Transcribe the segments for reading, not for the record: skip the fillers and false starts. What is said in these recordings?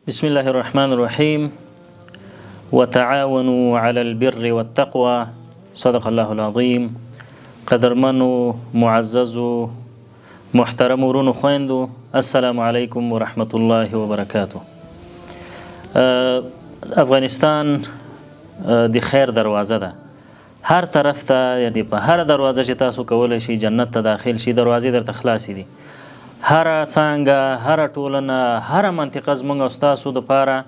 بسم الله الرحمن الرحيم وتعاونوا على البر والتقوى صدق الله العظيم. قدرمنو معززو محترم ورونو خويندو، السلام عليكم ورحمة الله وبركاته. افغانستان د خیر دروازه ده، هر طرف ته یعنی په هر دروازه چې تاسو کولی شئ جنت ته داخل شي، دروازې درته خلاصې دي. هر څانګه، هر ټولنه، هر منطقه زموږ او ستاسو دپاره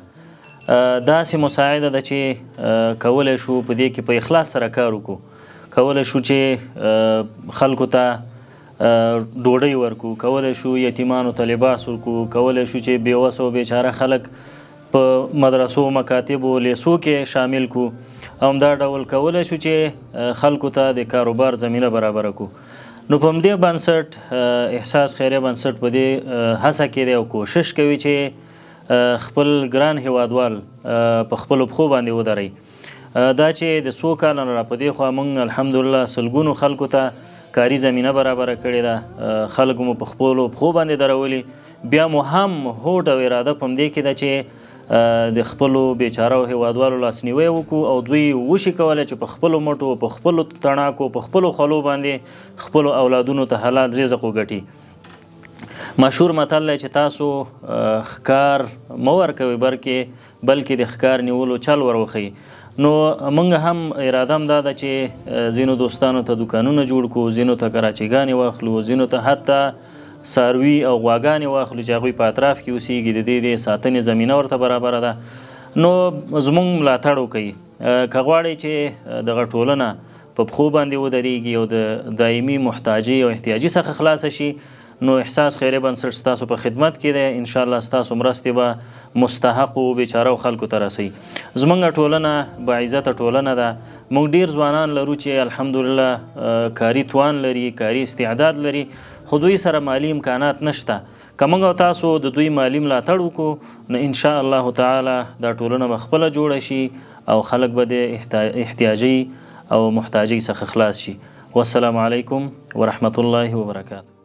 داسې مساعده ده چې کولی شو په دې کې په اخلاص سره کار وکړو. کولی شو چې خلکو ته ډوډۍ ورکو، کولی شو یتیمانو ته لباس ورکو، کولی شو چې بېوسه او بیچاره خلک په مدرسو، مکاتبو، لیسو کې شامل کو، او همدا ډول کولی شو چې خلکو ته د کاروبار زمینه برابره کو. نو په همدې بنسټ احساس خیریه بنسټ په دې هڅه کې دی او کوشش کوي چې خپل ګران هیوادوال په خپلو پښو باندې ودروي. دا چې د څو کاله نه را په دې خوا موږ الحمدلله سلګونو خلکو ته کاري زمینه برابره کړې ده، خلک مو په خپلو پښو باندې درولي. بیا مو هم هوډ او اراده په همدې کې ده چې د خپلو بیچاره هیوادوالو لاسنیوی وکړو او دوی وشي کولی چې په خپلو مټو، په خپلو تڼاکو، په خپلو خولو باندې خپلو اولادونو ته حلال رزق وګټي. مشهور متل دی چې تاسو ښکار مه ورکوئ بلکې د ښکار نیولو چل ور وښیي. نو موږ هم اراده هم دا ده چې ځینو دوستانو ته دوکانونه جوړ کړو، ځینو ته کراچیګانې واخلو، ځینو ته حتی څاروي او غواګانې واخلو چې هغوی په اطراف کې اوسیږي، د دې د ساتنې زمینه ورته برابره ده. نو زموږ ملاتړ وکوي. که غواړئ چې دغه ټولنه په پښو باندې ودرېږي او د دایمي محتاجۍ او احتیاجي څخه خلاصه شي، نو احساس خیریه بنسټ ستاسو په خدمت کې دی. انشاءالله ستاسو مرستې به مستحقو بیچارو خلکو ته رسوي. زموږ ټولنه باعزته ټولنه ده. موږ ډېر ځوانان لرو چې الحمدلله کاري توان لري، کاري استعداد لري، خو دوی سره مالی امکانات نشته. که موږ او تاسو د دوی مالی ملاتړ وکړو، نو انشاءالله تعالی دا ټولنه به خپله جوړه شي او خلک به د احتیاجۍ او محتاجۍ څخه خلاص شي. والسلام علیکم ورحمة الله وبرکاته.